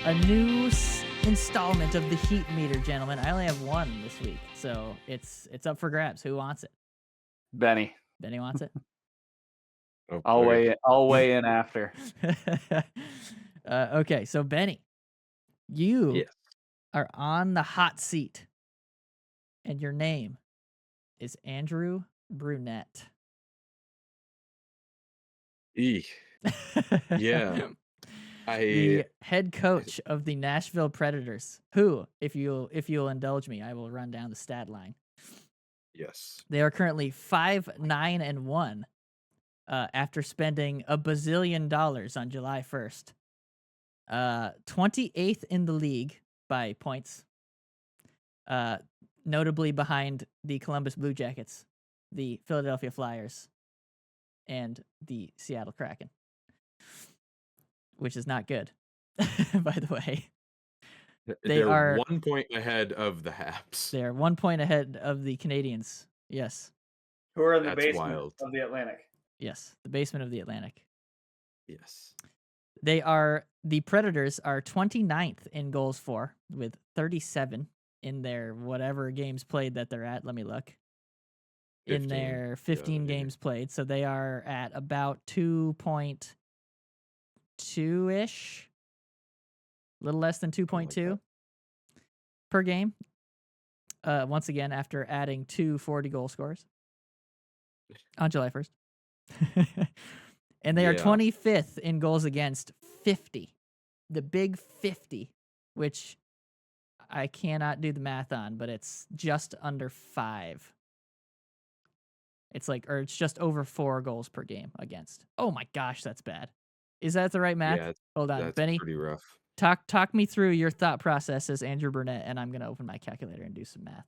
a new installment of the heat meter, gentlemen. I only have one this week, so it's up for grabs. Who wants it? Benny. Benny wants it. Oh, I'll okay. weigh in after. Okay, so Benny, you Yes. are on the hot seat, and your name is Andrew Brunette. Eek. Yeah. The head coach of the Nashville Predators, who, if you'll indulge me, I will run down the stat line. Yes. They are currently 5-9-1 after spending $1 bazillion on July 1st. 28th in the league by points. Notably behind the Columbus Blue Jackets, the Philadelphia Flyers, and the Seattle Kraken, which is not good, by the way. They're 1 point ahead of the Habs. They are 1 point ahead of the Canadiens. Yes. Who are in the That's basement wild. of the Atlantic? Yes, the basement of the Atlantic. Yes. The Predators are 29th in goals for with 37 in their whatever games played that they're at. Let me look. 15. In their 15 games played. So they are at about 2.2-ish. A little less than 2.2 like per game. Once again, after adding 2 40-goal scores on July 1st. And they are 25th in goals against, 50. The big 50, which I cannot do the math on, but it's just under 5. It's just over 4 goals per game against. Oh my gosh, that's bad. Is that the right math? Yeah, Hold on, that's Benny. pretty rough. Talk me through your thought process as Andrew Brunette, and I'm gonna open my calculator and do some math.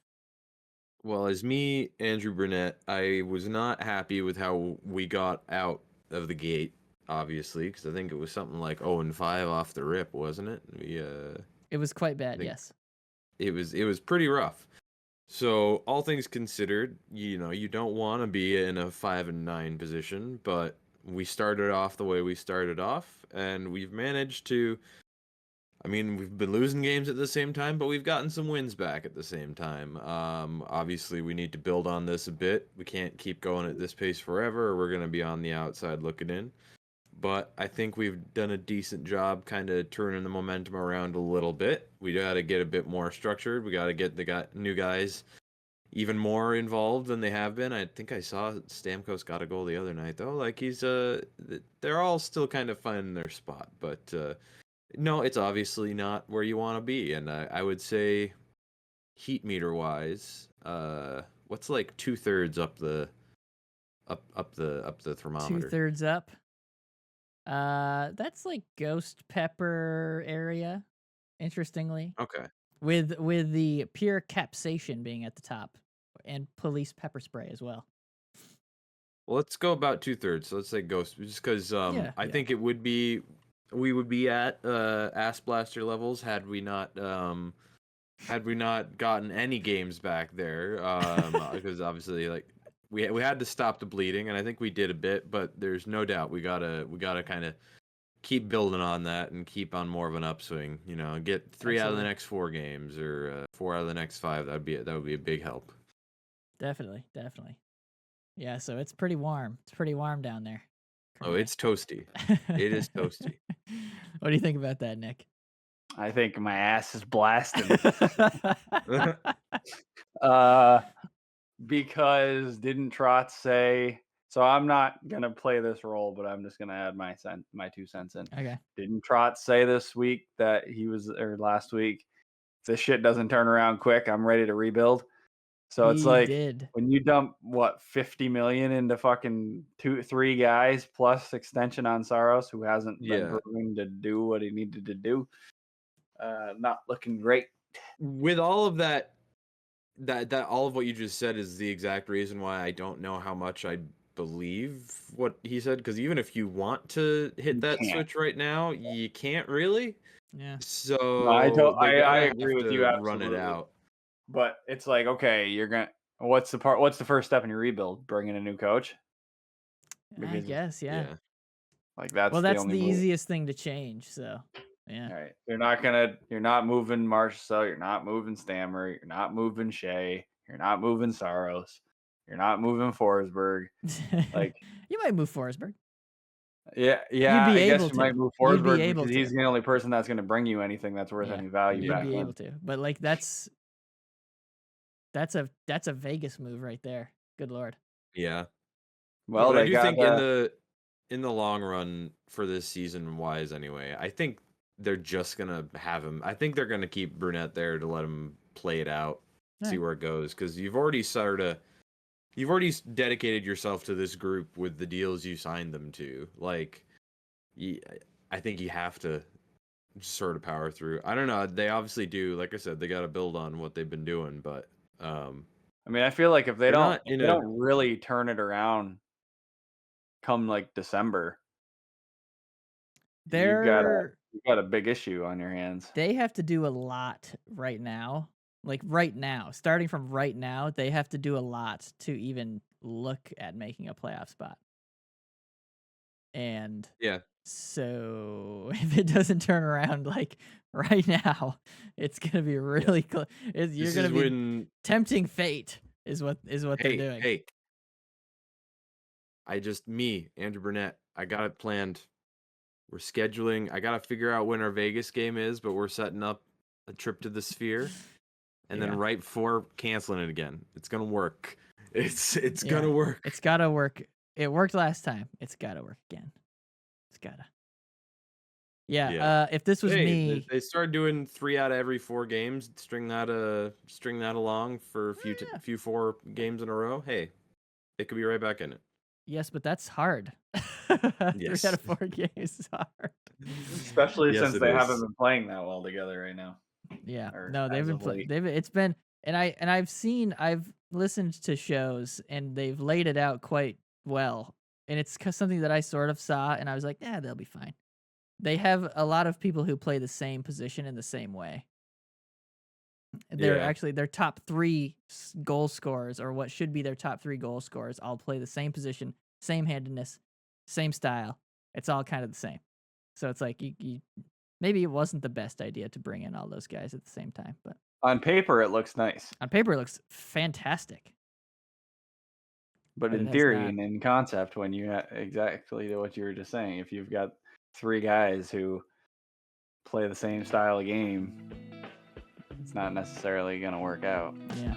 Well, as me, Andrew Brunette, I was not happy with how we got out of the gate, obviously, because I think it was something like 0-5 off the rip, wasn't it? It was quite bad, yes. It was pretty rough. So, all things considered, you don't want to be in a 5-9 position, but we started off the way we started off, and we've managed to. I mean, we've been losing games at the same time, but we've gotten some wins back at the same time. Obviously, we need to build on this a bit. We can't keep going at this pace forever, or we're going to be on the outside looking in. But I think we've done a decent job kind of turning the momentum around a little bit. We got to get a bit more structured. We got to get the new guys even more involved than they have been. I think I saw Stamkos got a goal the other night, though. Like, they're all still kind of finding their spot, but... No, it's obviously not where you want to be, and I would say, heat meter wise, what's like 2/3 up the thermometer? 2/3 up. That's like Ghost Pepper area. Interestingly, Okay. with the pure capsaicin being at the top, and police pepper spray as well. Well, let's go about 2/3. So let's say ghost, just because I think it would be. We would be at ass blaster levels had we not gotten any games back there, because obviously like we had to stop the bleeding, and I think we did a bit, but there's no doubt we gotta kind of keep building on that and keep on more of an upswing. Get 3 out of the next 4 games, or 4 out of the next 5. That would be a big help. Definitely. Yeah, so it's pretty warm. It's pretty warm down there. Oh, it's toasty. It is toasty. What do you think about that, Nick? I think my ass is blasting. Because didn't Trotz say? So I'm not gonna play this role, but I'm just gonna add my 2 cents in. Okay. Didn't Trotz say this week or last week? If this shit doesn't turn around quick, I'm ready to rebuild. So it's like when you dump 50 million into fucking 2-3 guys plus extension on Saros, who hasn't been proving to do what he needed to do. Not looking great. With all of that all of what you just said is the exact reason why I don't know how much I believe what he said, because even if you want to hit that switch right now, you can't really. Yeah. So no, I agree with you. Run it out. But it's like, okay, what's the first step in your rebuild? Bring in a new coach? I guess, yeah. Like that's the only easiest thing to change, so. Yeah. All right. You're not moving Marchessault, you're not moving Stammer, you're not moving Shea, you're not moving Saros, you're not moving Forsberg. Like, you might move Forsberg. yeah, You'd be I guess able you to. might move You'd be Forsberg able because to. he's the only person that's going to bring you anything that's worth any value You'd back be then. able to. But like that's a Vegas move right there. Good lord. Yeah. Well, but I they do think got in the long run for this season wise anyway, I think they're just gonna have him. I think they're gonna keep Brunette there to let him play it out, see where it goes, because you've already dedicated yourself to this group with the deals you signed them to. Like, I think you have to sort of power through. I don't know. They obviously do. Like I said, they got to build on what they've been doing, but I mean, I feel like if they they're don't really turn it around come like December, you've got a big issue on your hands. They have to do a lot right now. Like right now, starting from right now, they have to do a lot to even look at making a playoff spot. And yeah. So if it doesn't turn around like right now, it's gonna be really close. You're gonna be tempting fate, is what they're doing. Hey, Andrew Brunette, I got it planned. We're scheduling. I gotta figure out when our Vegas game is, but we're setting up a trip to the Sphere, and then right before canceling it again. It's gonna work. It's gonna work. It's gotta work. It worked last time. It's gotta work again. It's gotta. Yeah. If this was me, they started doing 3 out of every 4 games. String that along for a few 4 games in a row. Hey, it could be right back in it. Yes, but that's hard. 3 out of 4 games is hard. Especially since they haven't been playing that well together right now. Yeah. No, they've been playing. It's been, and I've listened to shows and they've laid it out quite well. And it's something that I sort of saw and I was like, yeah, they'll be fine. They have a lot of people who play the same position in the same way. They're actually their top 3 goal scorers, or what should be their top 3 goal scorers, all play the same position, same handedness, same style. It's all kind of the same. So it's like you maybe it wasn't the best idea to bring in all those guys at the same time, but on paper it looks nice. On paper it looks fantastic. But in theory and in concept, when you exactly what you were just saying, if you've got 3 guys who play the same style of game, it's not necessarily going to work out. Yeah.